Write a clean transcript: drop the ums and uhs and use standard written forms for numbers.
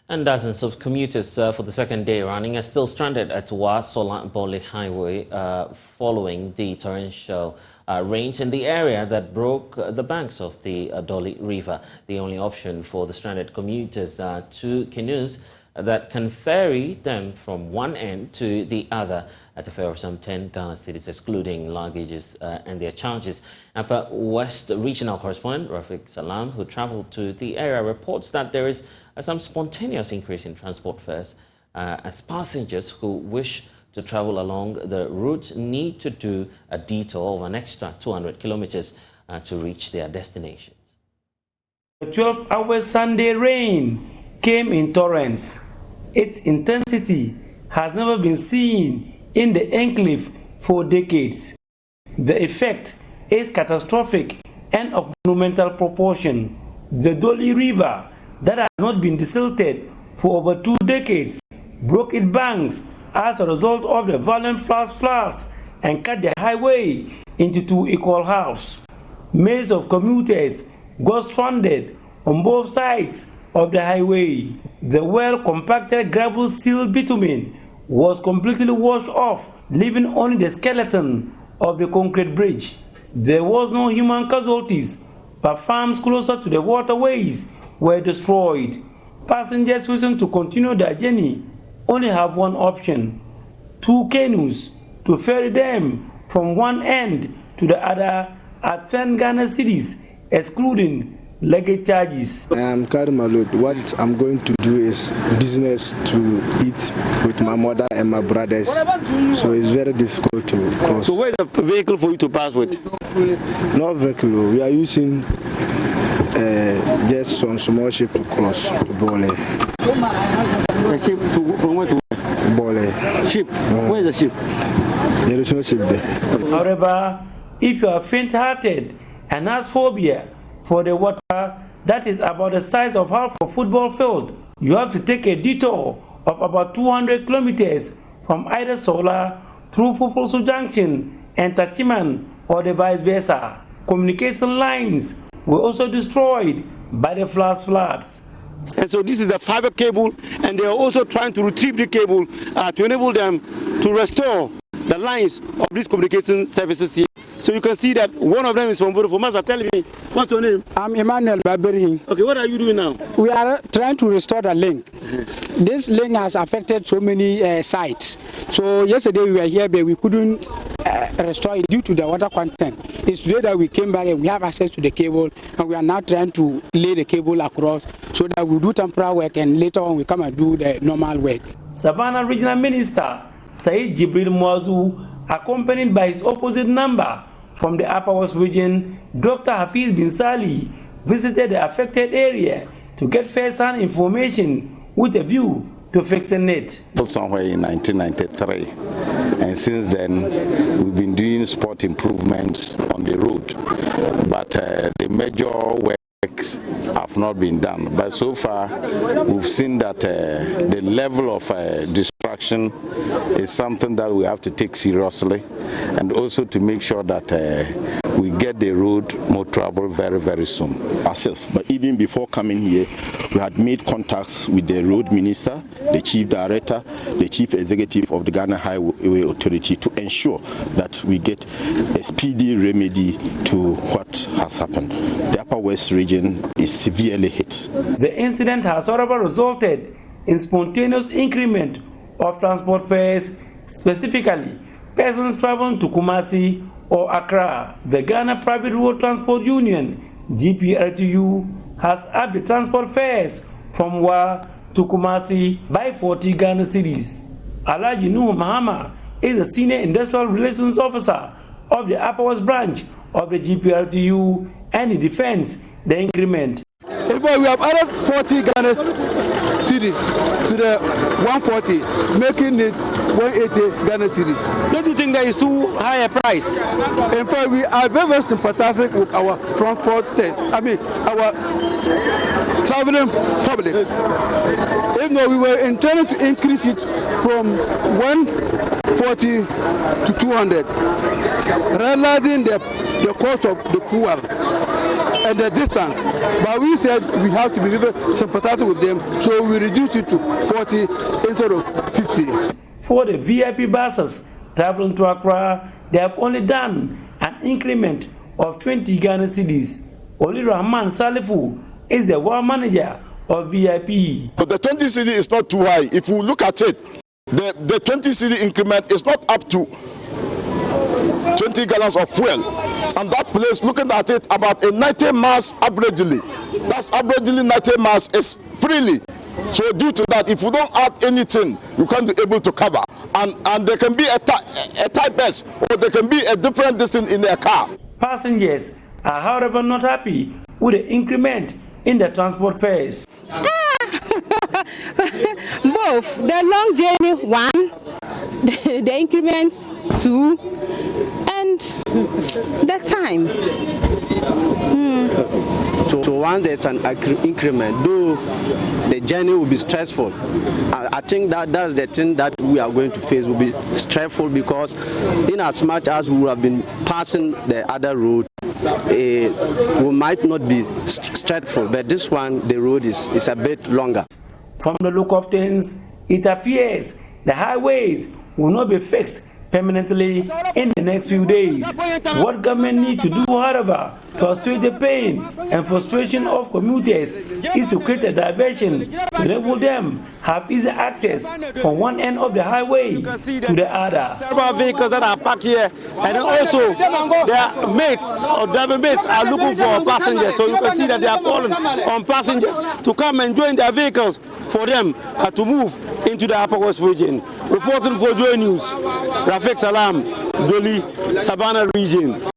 And dozens of commuters for the second day running are still stranded at Wa-Sawla-Bole highway following the torrential rains in the area that broke the banks of the Dole River. The only option for the stranded commuters are two canoes that can ferry them from one end to the other at a fare of some 10 Ghana cedis, excluding luggages and their charges. Upper West Regional Correspondent Rafiq Salam, who travelled to the area, reports that there is some spontaneous increase in transport fares as passengers who wish to travel along the route need to do a detour of an extra 200 kilometers to reach their destinations. The 12-hour Sunday rain came in torrents. Its intensity has never been seen in the enclave for decades. The effect is catastrophic and of monumental proportion. The Dole River, that has not been desilted for over 2 decades, broke its banks as a result of the violent floods and cut the highway into 2 equal halves. Maze of commuters got stranded on both sides of the highway. The well-compacted gravel-sealed bitumen was completely washed off, leaving only the skeleton of the concrete bridge. There was no human casualties, but farms closer to the waterways were destroyed. Passengers wishing to continue their journey only have one option: 2 canoes to ferry them from one end to the other at 10 Ghana cedis, excluding luggage charges. I am carrying my load. What I'm going to do is business to eat with my mother and my brothers. So it's very difficult to cross. So where's the vehicle for you to pass with? No vehicle. We are using just some small ship to cross to Bole. A ship from where to where? Bole. Ship? Where's the ship? There is no ship there. However, if you are faint-hearted and have phobia for the water that is about the size of half a football field, you have to take a detour of about 200 kilometers from either Sola through Fufusu Junction and Tachiman or the vice versa. Communication lines were also destroyed by the floods. And so this is the fiber cable, and they are also trying to retrieve the cable to enable them to restore the lines of these communication services here. So you can see that one of them is from Borofo. Master, tell me, what's your name? I'm Emmanuel Baberi. Okay, what are you doing now? We are trying to restore the link. This link has affected so many sites. So yesterday we were here, but we couldn't restore it due to the water content. It's today that we came back and we have access to the cable, and we are now trying to lay the cable across so that we do temporary work and later on we come and do the normal work. Savannah Regional Minister Said Jibril Mwazu, accompanied by his opposite number from the Upper West region, Dr. Hafiz bin Sali, visited the affected area to get first-hand information with a view to fixing it. Somewhere in 1993, and since then we've been doing spot improvements on the road, but the major works have not been done. But so far we've seen that the level of destruction is something that we have to take seriously, and also to make sure that we get the road more travel very, very soon. Ourselves, but even before coming here, we had made contacts with the road minister, the chief director, the chief executive of the Ghana Highway Authority to ensure that we get a speedy remedy to what has happened. The Upper West region is severely hit. The incident has, however, resulted in spontaneous increment of transport fares, specifically persons traveling to Kumasi or Accra. The Ghana Private Road Transport Union, GPRTU, has upped the transport fares from Wa to Kumasi by 40 Ghana cedis. Alhaji Nuhu Mahama is the Senior Industrial Relations Officer of the Upper West branch of the GPRTU, and he defends the increment. We have added 40 Ghana cedis to the 140, making it 180 Ghana cedis. Don't you think that is too high a price? In fact, we are very, very sympathetic with our transport, our traveling public. Even though we were intending to increase it from 140 to 200, realizing the cost of the fuel. and the distance. But we said we have to be very sympathetic with them, so we reduced it to 40 instead of 50. For the VIP buses traveling to Accra, they have only done an increment of 20 Ghana cedis. Oli Rahman Salifu is the war manager of VIP. But the 20 cedi is not too high. If you look at it, the 20 cedi increment is not up to 20 gallons of fuel. And that place, looking at it, about a 90 miles averagely. That's averagely 90 miles is freely. So due to that, if you don't add anything, you can't be able to cover. And there can be a type S, or there can be a different distance in their car. Passengers are, however, not happy with the increment in the transport fares. Both. The long journey, 1, the increments, 2, and the time. So once there's an increment, though the journey will be stressful, I think that's the thing that we are going to face will be stressful, because in as much as we have been passing the other road, we might not be stressful, but this one, the road is a bit longer. From the look of things, it appears the highways will not be fixed permanently in the next few days. What government needs to do, however, to assuage the pain and frustration of commuters is to create a diversion to enable them have easy access from one end of the highway to the other. Several vehicles that are parked here, and also their mates or driver mates are looking for passengers. So you can see that they are calling on passengers to come and join their vehicles for them to move into the Upper West region. Reporting for Joy News, Rafik Salam, Doli, Savannah region.